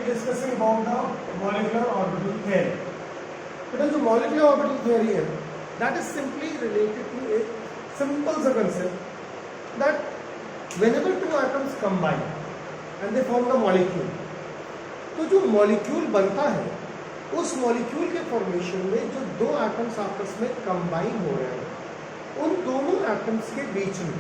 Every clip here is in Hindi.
discussing about the molecular orbital theory. Because the molecular orbital theory है, that is simply related to a simple concept that whenever two atoms combine and they form the molecule, तो जो molecule बनता है उस molecule के formation में जो दो atoms आपस में combine हो रहे हैं उन दोनों atoms के बीच में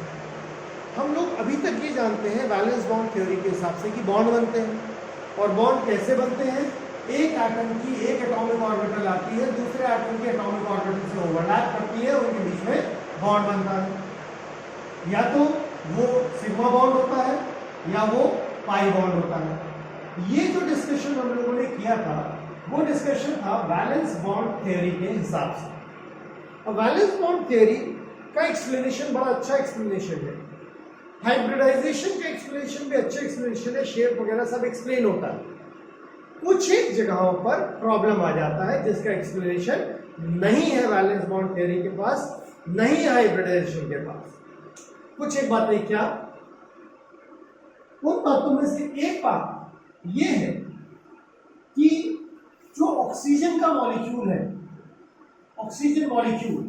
हम लोग अभी तक ये जानते हैं वैलेंस बॉन्ड थ्योरी के हिसाब से कि बॉन्ड बनते हैं। और बॉन्ड कैसे बनते हैं? एक एटम की एक एटॉमिक ऑर्बिटल आती है, दूसरे एटम के एटॉमिक ऑर्बिटल से ओवरलैप करती है, उनके बीच में बॉन्ड बनता है। या तो वो सिग्मा बॉन्ड होता है या वो पाई बॉन्ड होता है। ये जो डिस्कशन हम लोगों ने किया था वो डिस्कशन था वैलेंस बॉन्ड थ्योरी के हिसाब से। और वैलेंस बॉन्ड थ्योरी का एक्सप्लेनेशन बड़ा अच्छा एक्सप्लेनेशन है। हाइब्रिडाइजेशन का एक्सप्लेनेशन भी अच्छा एक्सप्लेनेशन है, शेप वगैरह सब एक्सप्लेन होता है। कुछ एक जगहों पर प्रॉब्लम आ जाता है जिसका एक्सप्लेनेशन नहीं है वैलेंस बॉन्ड थ्योरी के पास, नहीं है हाइब्रिडाइजेशन के पास। कुछ एक बातें क्या? उन बातों में से एक बात यह है कि जो ऑक्सीजन का मॉलिक्यूल है, ऑक्सीजन मॉलिक्यूल,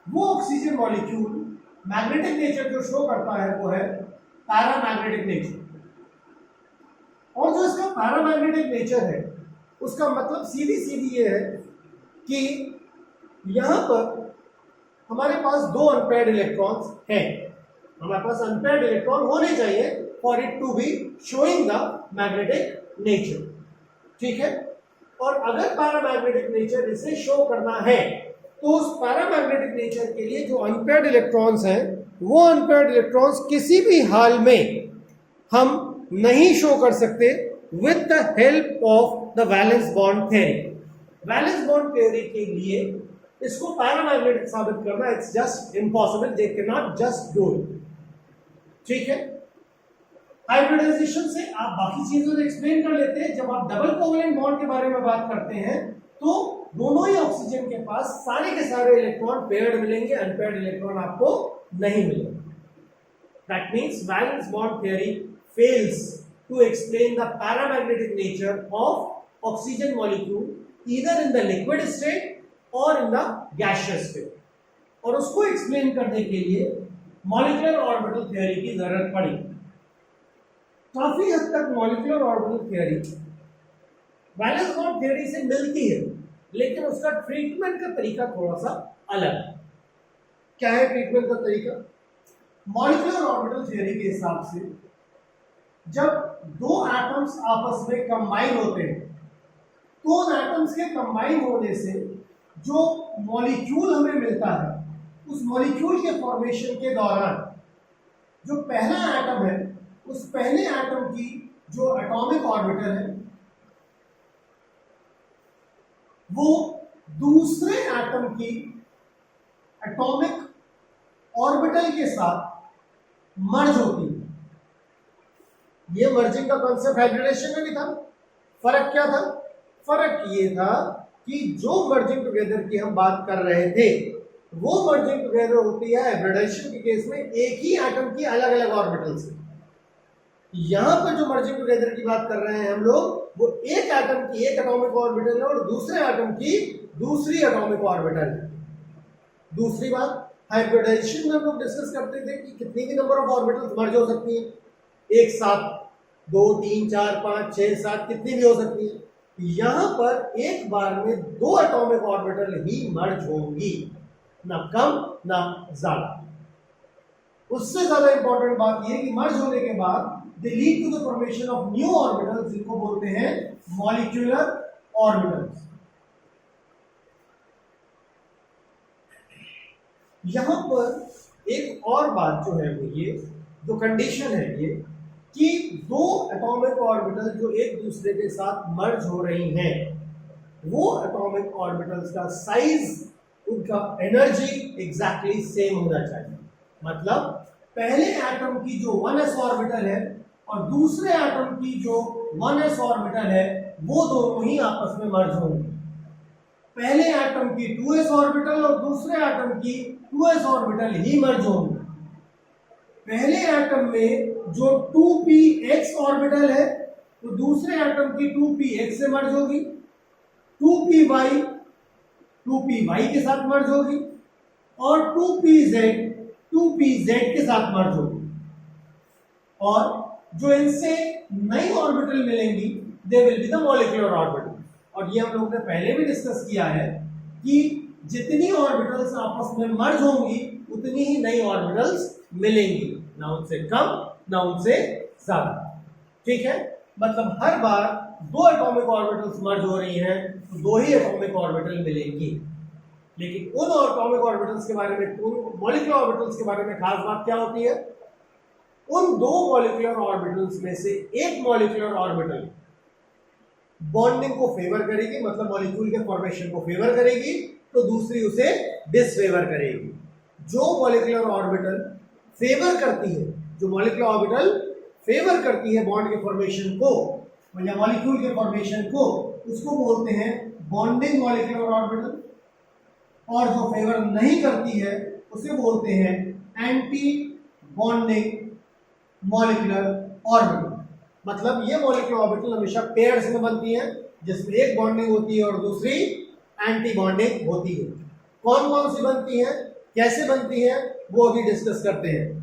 वो ऑक्सीजन मॉलिक्यूल मैग्नेटिक नेचर जो शो करता है वो है पैरामैग्नेटिक नेचर। और जो इसका पैरामैग्नेटिक नेचर है उसका मतलब सीधी सीधी ये है कि यहां पर हमारे पास दो अनपेयर्ड इलेक्ट्रॉन्स हैं। हमारे पास अनपेयर्ड इलेक्ट्रॉन होने चाहिए for it to be showing the magnetic nature, ठीक है। और अगर पैरामैग्नेटिक नेचर इसे शो करना है तो उस पैरामैग्नेटिक नेचर के लिए जो अनपेयर्ड इलेक्ट्रॉन्स हैं वो अनपेयर्ड इलेक्ट्रॉन्स किसी भी हाल में हम नहीं शो कर सकते with the help of the valence bond theory. Valence bond theory के लिए इसको पैरामैग्नेटिक साबित करना it's just impossible, they can not just do it, ठीक है। हाइब्रिडाइजेशन से आप बाकी चीजों को एक्सप्लेन कर लेते हैं। जब आप डबल कोवलेंट बॉन्ड के बारे में बात करते हैं तो दोनों ही ऑक्सीजन के पास सारे के सारे इलेक्ट्रॉन पेयर्ड मिलेंगे, अनपेयर्ड इलेक्ट्रॉन आपको नहीं मिलेंगे। That means valence bond theory fails to explain the paramagnetic nature of oxygen molecule either in the liquid state or in the gaseous state। और उसको एक्सप्लेन करने के लिए मॉलिक्यूलर ऑर्बिटल थ्योरी की जरूरत पड़ी। काफी हद तक molecular orbital theory valence bond theory से मिलती है, लेकिन उसका ट्रीटमेंट का तरीका थोड़ा सा अलग है। क्या है ट्रीटमेंट का तरीका? मॉलिक्यूलर ऑर्बिटल थ्योरी के हिसाब से जब दो एटम्स आपस में कंबाइन होते हैं तो उन एटम्स के कंबाइन होने से जो मॉलिक्यूल हमें मिलता है उस मॉलिक्यूल के फॉर्मेशन के दौरान जो पहला एटम है उस पहले एटम की जो एटॉमिक ऑर्बिटल है वो दूसरे एटम की एटॉमिक ऑर्बिटल के साथ मर्ज होती है। ये मर्जिंग का कॉन्सेप्ट हाइब्रिडेशन में भी था। फर्क क्या था? फर्क ये था कि जो मर्जिंग टुगेदर की हम बात कर रहे थे वो मर्जिंग टुगेदर होती है हाइब्रिडेशन के केस में एक ही एटम की अलग अलग ऑर्बिटल से। यहां पर जो मर्जिंग टुगेदर की बात कर रहे हैं हम लोग वो एक एटम की एक एटॉमिक ऑर्बिटल है और दूसरे एटम की दूसरी एटॉमिक ऑर्बिटल है। दूसरी बात, हाइब्रिडाइजेशन में हम लोग डिस्कस करते थे कि कितनी भी नंबर ऑफ ऑर्बिटल्स मर्ज हो सकती है एक साथ, 2, 3, 4, 5, 6, 7 कितनी भी हो सकती है। यहां पर एक बार में दो एटॉमिक ऑर्बिटल ही मर्ज होंगी, ना कम ना ज्यादा। उससे ज्यादा इंपॉर्टेंट बात यह कि मर्ज होने के बाद they lead to the formation of new orbitals, जिनको बोलते हैं मॉलिक्यूलर ऑर्बिटल्स। यहां पर एक और बात जो है वो ये जो कंडीशन है ये कि दो एटॉमिक ऑर्बिटल जो एक दूसरे के साथ मर्ज हो रही हैं वो एटॉमिक ऑर्बिटल्स का साइज, उनका एनर्जी एग्जैक्टली सेम होना चाहिए। मतलब पहले एटम की जो 1s ऑर्बिटल है और दूसरे एटम की जो 1s ऑर्बिटल है वो दोनों ही आपस में मर्ज होंगे। पहले एटम की 2s ऑर्बिटल और दूसरे एटम की 2s ऑर्बिटल ही मर्ज होंगे। पहले एटम में जो 2px ऑर्बिटल है तो दूसरे एटम की 2p से मर्ज होगी, 2p y के साथ मर्ज होगी और 2pz के साथ मर्ज होगी। और जो इनसे नई ऑर्बिटल मिलेंगी they will be the molecular orbital. और ये हम लोग ने पहले भी डिस्कस किया है कि जितनी ऑर्बिटल्स आपस में मर्ज होंगी उतनी ही नई ऑर्बिटल्स मिलेंगी, ना उनसे कम ना उनसे ज्यादा। ठीक है, मतलब हर बार दो एटॉमिक ऑर्बिटल्स मर्ज हो रही हैं तो दो ही एटॉमिक ऑर्बिटल मिलेंगी। लेकिन उन एटॉमिक ऑर्बिटल्स के बारे में, उन मॉलिक्यूलर ऑर्बिटल्स के बारे में खास बात क्या होती है, उन दो मॉलिक्यूलर ऑर्बिटल्स में से एक मॉलिक्यूलर ऑर्बिटल बॉन्डिंग को फेवर करेगी, मतलब मॉलिक्यूल के फॉर्मेशन को फेवर करेगी, तो दूसरी उसे डिसफेवर करेगी। जो मॉलिक्यूलर ऑर्बिटल फेवर करती है, जो मॉलिक्यूलर ऑर्बिटल फेवर करती है बॉन्ड के फॉर्मेशन को या मॉलिक्यूल के फॉर्मेशन को, उसको बोलते हैं बॉन्डिंग मॉलिक्यूलर ऑर्बिटल। और जो फेवर नहीं करती है उसे बोलते हैं एंटी बॉन्डिंग मॉलिक्यूलर ऑर्बिटल। मतलब ये मॉलिक्यूलर ऑर्बिटल हमेशा पेयर्स में बनती हैं, जिसमें एक बॉन्डिंग होती है और दूसरी एंटी बॉन्डिंग होती है। कौन कौन सी बनती है, कैसे बनती है, वो अभी डिस्कस करते हैं।